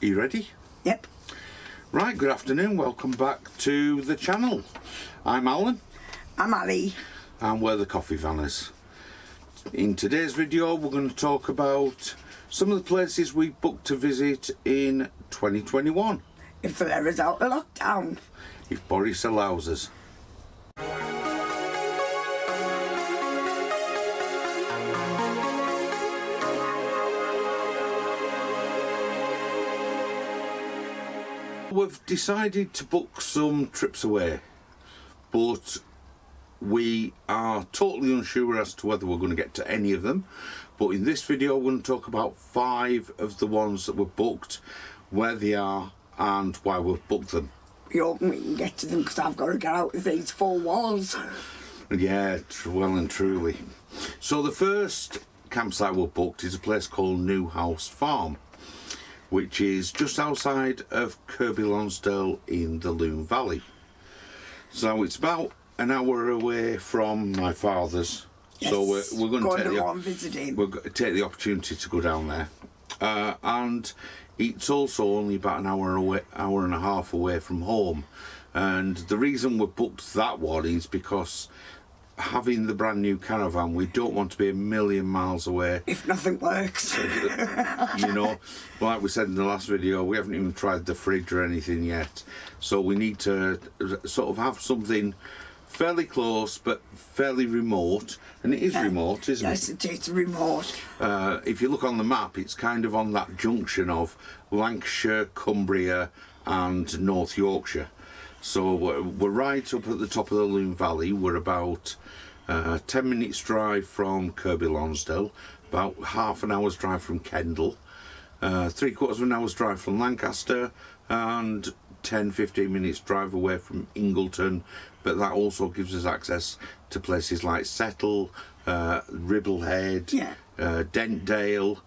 Are you ready? Yep. Right, good afternoon, welcome back to the channel. I'm Alan. I'm Ali. And we're the Coffeevaners. In today's video we're going to talk about some of the places we booked to visit in 2021. If they're ever out of lockdown. If Boris allows us. We've decided to book some trips away, but we are totally unsure as to whether we're going to get to any of them. But in this video we're going to talk about 5 of the ones that were booked, where they are and why we've booked them. You hope we can get to them because I've got to get out of these 4 walls. Yeah, well and truly. So the first campsite we booked is a place called New House Farm, which is just outside of Kirkby, Lonsdale in the Loon Valley. So it's about an hour away from my father's. Yes. So we're going to take the opportunity to go down there. And it's also only about an hour and a half away from home. And the reason we booked that one is because having the brand new Caravan, we don't want to be a million miles away. If nothing works. You know, like we said in the last video, we haven't even tried the fridge or anything yet. So we need to sort of have something fairly close but fairly remote. And it is remote, isn't it? Yes, it's remote. If you look on the map, it's kind of on that junction of Lancashire, Cumbria and North Yorkshire. So we're right up at the top of the Loon Valley. We're about 10 minutes drive from Kirkby Lonsdale, about half an hour's drive from Kendal, 3/4 of an hour's drive from Lancaster, and 10-15 minutes drive away from Ingleton. But that also gives us access to places like Settle, Ribblehead, Dentdale,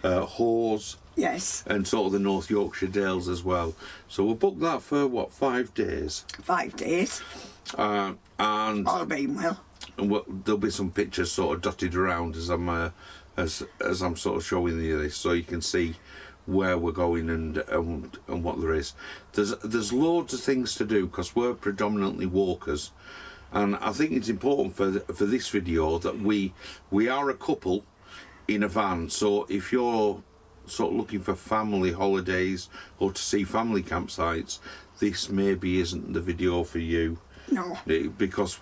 Hawes. Yes. And sort of the North Yorkshire Dales as well. So we'll book that for what, 5 days? 5 days. And all being well. And there'll be some pictures sort of dotted around as I'm sort of showing you this, so you can see where we're going and what there is. There's loads of things to do because we're predominantly walkers, and I think it's important for this video that we are a couple in a van. So if you're sort of looking for family holidays or to see family campsites, this maybe isn't the video for you. No. Because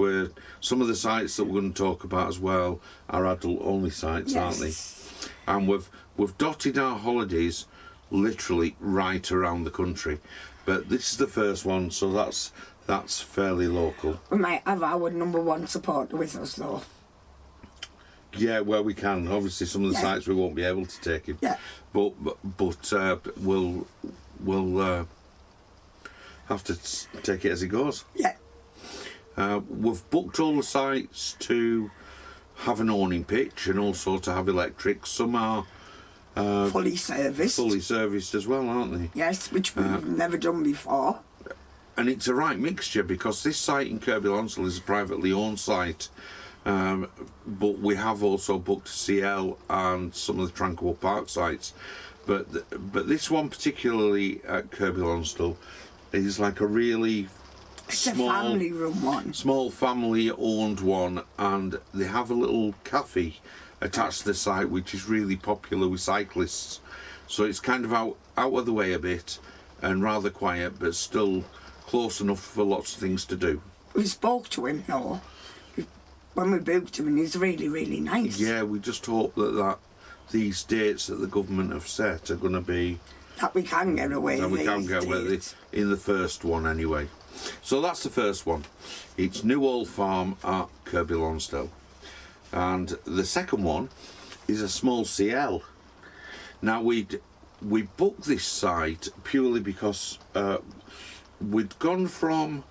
some of the sites that we're going to talk about as well are adult only sites, aren't they? And we've dotted our holidays literally right around the country, but this is the first one, so that's fairly local. We might have our #1 supporter with us though. Yeah, where we can. Obviously, some of the sites we won't be able to take him. Yeah. But we'll have to take it as it goes. Yeah. We've booked all the sites to have an awning pitch and also to have electric. Some are fully serviced as well, aren't they? Yes, which we've never done before. And it's a right mixture because this site in Kirkby Lonsdale is a privately owned site. But we have also booked CL and some of the Tranquil Parks sites. But this one particularly at Kirkby Lonsdale is like a really small family-run one. Small family-owned one, and they have a little cafe attached to the site which is really popular with cyclists. So it's kind of out of the way a bit and rather quiet, but still close enough for lots of things to do. We spoke to him though when we booked him, and he's really, really nice. Yeah, we just hope that these dates that the government have set are going to be that we can get away. That we can get away in the first one anyway. So that's the first one. It's New Old Farm at Kirkby Lonsdale, and the second one is a small CL. Now we booked this site purely because we'd gone from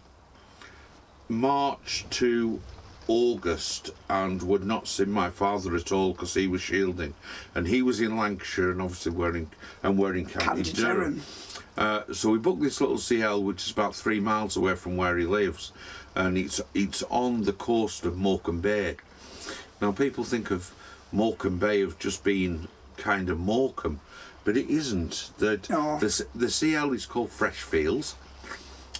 March to August and would not seen my father at all because he was shielding, and he was in Lancashire, and obviously we're in County Durham. So we booked this little CL, which is about 3 miles away from where he lives, and it's on the coast of Morecambe Bay. Now people think of Morecambe Bay of just being kind of Morecambe, but it isn't. The CL is called Freshfields.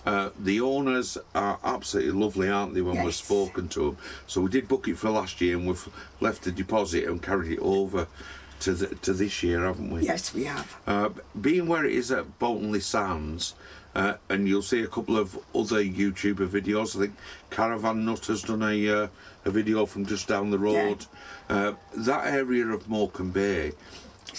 The owners are absolutely lovely, aren't they, when we've spoken to them? So we did book it for last year, and we've left the deposit and carried it over to this year, haven't we? Yes, we have. Being where it is at Bolton Sands, and you'll see a couple of other YouTuber videos. I think Caravan Nut has done a video from just down the road. That area of Morecambe Bay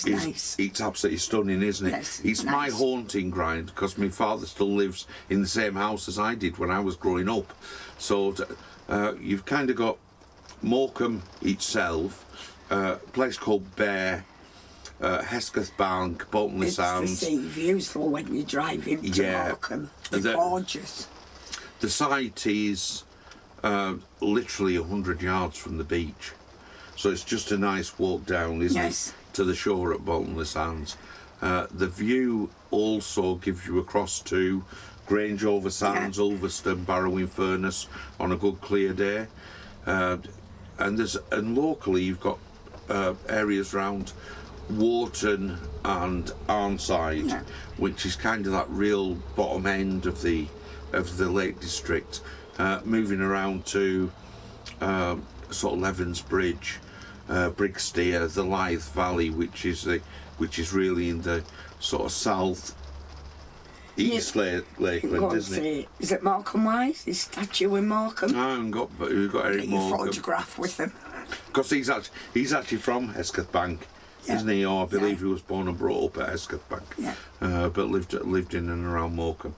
it's absolutely stunning, isn't it? Yes, it's my haunting ground because my father still lives in the same house as I did when I was growing up. So you've kind of got Morecambe itself, a place called Bear, Hesketh Bank, Bolton Sands. It's the sea views for when you drive into Morecambe. They're gorgeous. The site is literally 100 yards from the beach. So it's just a nice walk down, isn't it, to the shore at Bolton Sands. The view also gives you across to Grange over Sands, Ulverston, Barrowing Furnace on a good clear day. And locally you've got areas around Wharton and Arnside, which is kind of that real bottom end of the Lake District, moving around to sort of Levens Bridge, Brigsteer, the Lythe Valley, which is really in the sort of south east Lakeland, isn't it? Is it Morecambe Wise? His statue in Morecambe? No, we've got Eric Morecambe. Photograph with him. Because he's actually from Hesketh Bank, isn't he? Or I believe he was born and brought up at Hesketh Bank, but lived in and around Morecambe.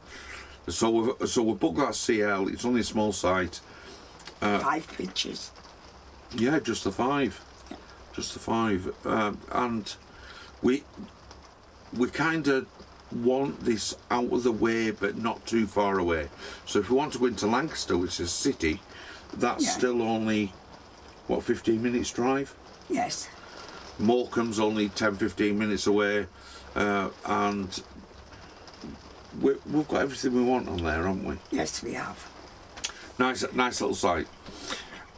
So we've booked that CL. It's only a small site. 5 pictures. Yeah, just the 5. Just the 5. And we kind of want this out of the way, but not too far away. So if we want to go into Lancaster, which is a city, that's still only, 15 minutes drive? Yes. Morecambe's only 10-15 minutes away, and we've got everything we want on there, haven't we? Yes, we have. Nice little site.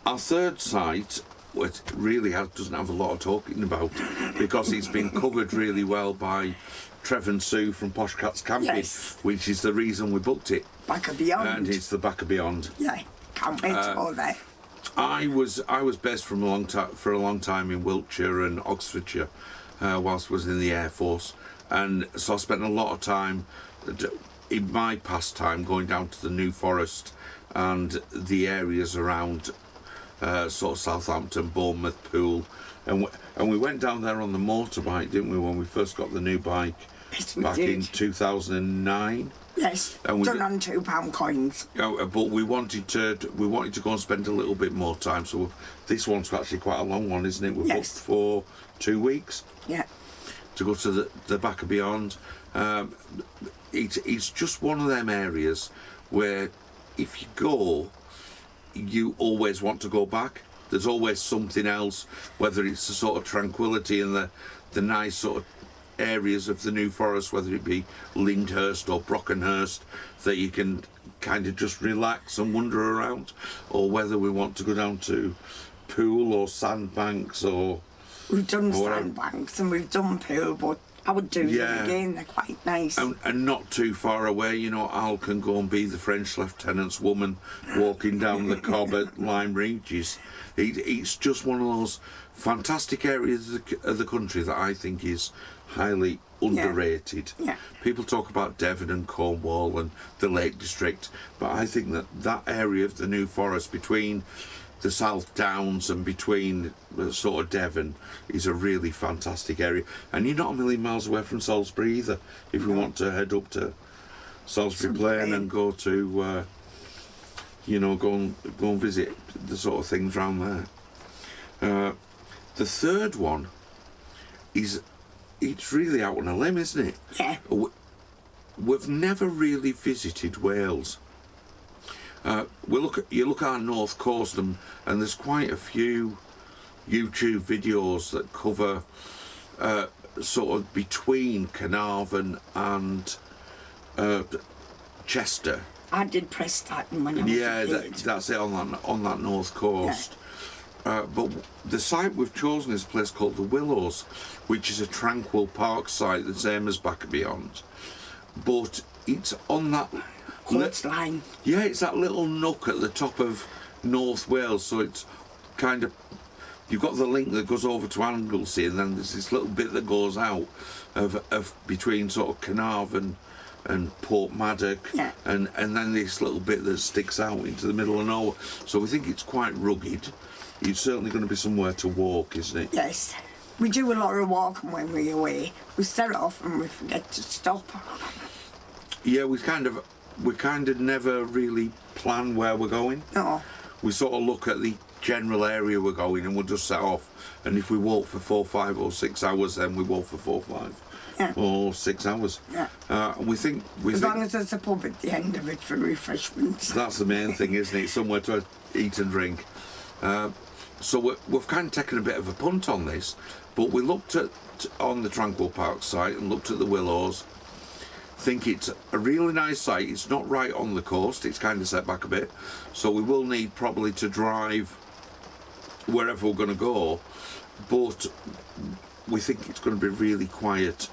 Our third site, which really doesn't have a lot of talking about, because it's been covered really well by Trev and Sue from Posh Cats Camping, which is the reason we booked it. Back of Beyond. And it's the Back of Beyond. Yeah, can't wait to go there. I was based for a long time in Wiltshire and Oxfordshire, whilst I was in the Air Force, and so I spent a lot of time in my pastime going down to the New Forest and the areas around sort of Southampton, Bournemouth, Poole, and we went down there on the motorbike, didn't we, when we first got the new bike back in 2009. Yes, and done on £2 coins. But we wanted to go and spend a little bit more time. So this one's actually quite a long one, isn't it? We're booked for 2 weeks. Yeah. To go to the Back of Beyond. It's just one of them areas where if you go, you always want to go back. There's always something else, whether it's the sort of tranquility and the nice sort of areas of the New Forest, whether it be Lyndhurst or Brockenhurst, that you can kind of just relax and wander around, or whether we want to go down to Poole or Sandbanks or... We've done Sandbanks and we've done Poole, but I would do them again, they're quite nice. And not too far away, you know, Al can go and be the French lieutenant's woman walking down the Cobb at Lyme Regis. It's just one of those fantastic areas of the country that I think is highly underrated. Yeah. People talk about Devon and Cornwall and the Lake District, but I think that area of the New Forest between the South Downs and between sort of Devon is a really fantastic area. And you're not a million miles away from Salisbury either, if we want to head up to Salisbury Plain and go to go and visit the sort of things around there. The third one it's really out on a limb, isn't it? Yeah. We've never really visited Wales. You look at our north coast and there's quite a few YouTube videos that cover sort of between Carnarvon and Chester. I did Prestatyn when I was a kid. That's it on that north coast. But the site we've chosen is a place called the Willows, which is a Tranquil Parks site, the same as Back and Beyond. But it's on that coastline. Yeah, it's that little nook at the top of North Wales, so it's kind of, you've got the link that goes over to Anglesey, and then there's this little bit that goes out of between sort of Caravan and Portmaddock, yeah. and then this little bit that sticks out into the middle of nowhere. So we think it's quite rugged. It's certainly going to be somewhere to walk, isn't it? Yes. We do a lot of walking when we're away. We set off and we forget to stop. Yeah, we kind of never really plan where we're going. No. We sort of look at the general area we're going and we'll just set off. And if we walk for 4, 5 or 6 hours, then we walk for 4, 5 or 6 hours. Yeah. And we think as long as there's a pub at the end of it for refreshments. That's the main thing, isn't it? Somewhere to eat and drink. So we've kind of taken a bit of a punt on this, but we looked at on the Tranquil Parks site and looked at the Willows. Think it's a really nice site. It's not right on the coast. It's kind of set back a bit, so we will need probably to drive wherever we're going to go. But we think it's going to be really quiet,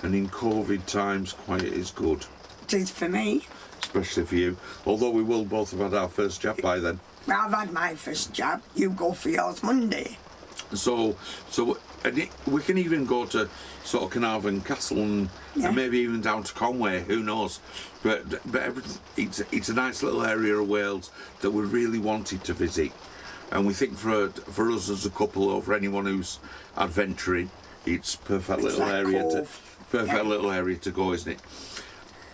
and in COVID times, quiet is good. It is for me. Especially for you. Although we will both have had our first jab by then. I've had my first jab. You go for yours Monday. So we can even go to sort of Carnarvon Castle and maybe even down to Conway. Who knows? But it's a nice little area of Wales that we really wanted to visit, and we think for us as a couple, or for anyone who's adventuring, it's perfect little area to go, isn't it?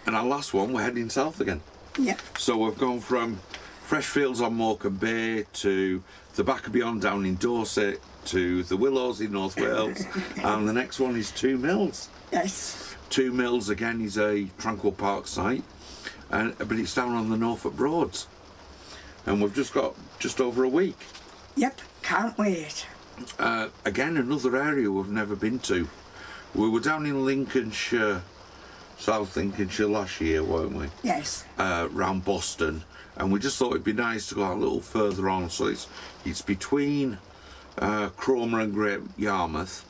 And our last one, we're heading south again. Yeah. So we've gone from Freshfields on Morecambe Bay to the Back and Beyond down in Dorset to the Willows in North Wales, and the next one is Two Mills. Yes. Two Mills again is a Tranquil Park site, but it's down on the Norfolk Broads, and we've just got just over a week. Yep, can't wait. Again, another area we've never been to. We were down in Lincolnshire, South Lincolnshire last year, weren't we? Yes. Round Boston, and we just thought it'd be nice to go a little further on. So it's between Cromer and Great Yarmouth,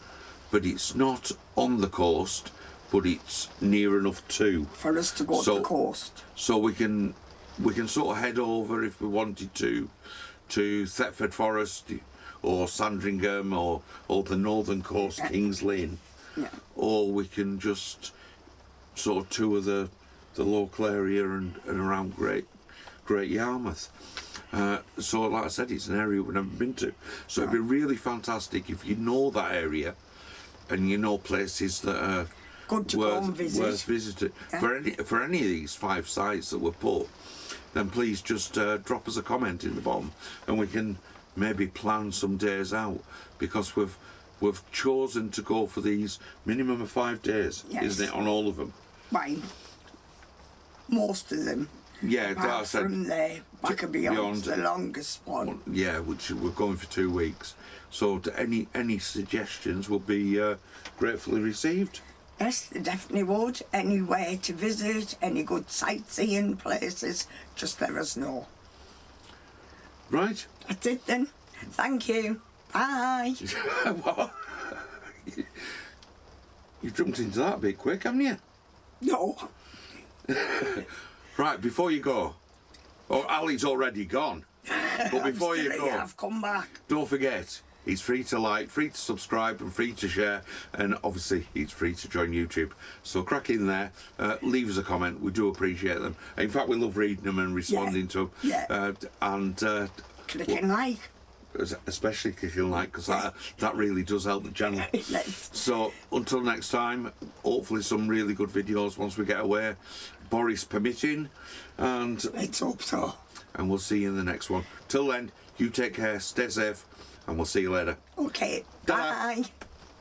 but it's not on the coast, but it's near enough to for us to go to the coast. So we can sort of head over if we wanted to Thetford Forest or Sandringham or the northern coast, Kings Lynn, or we can just sort of tour the local area and around Great Yarmouth. So like I said, it's an area we've never been to, so it'd be really fantastic if you know that area and you know places that are good to go and visit. Worth visiting. For any of these 5 sites that were put, then please just drop us a comment in the bottom and we can maybe plan some days out, because we've chosen to go for these minimum of 5 days, isn't it, on all of them? Right. Most of them. Yeah, apart from the Back and Beyond, the longest one. Yeah, which we're going for 2 weeks. So any suggestions will be gratefully received. Yes, they definitely would. Anywhere to visit, any good sightseeing places, just let us know. Right. That's it then. Thank you. Bye. What? You jumped into that a bit quick, haven't you? No. Right, before you go, Ali's already gone. But before you go, I've come back. Don't forget, it's free to like, free to subscribe and free to share, and obviously it's free to join YouTube. So crack in there, leave us a comment, we do appreciate them. In fact, we love reading them and responding to them. Yeah. And clicking like. Especially clicking like, because that really does help the channel. So until next time, hopefully some really good videos once we get away, Boris permitting, and let's hope so. And we'll see you in the next one. Till then, you take care, stay safe, and we'll see you later. Okay, Ta-da. bye.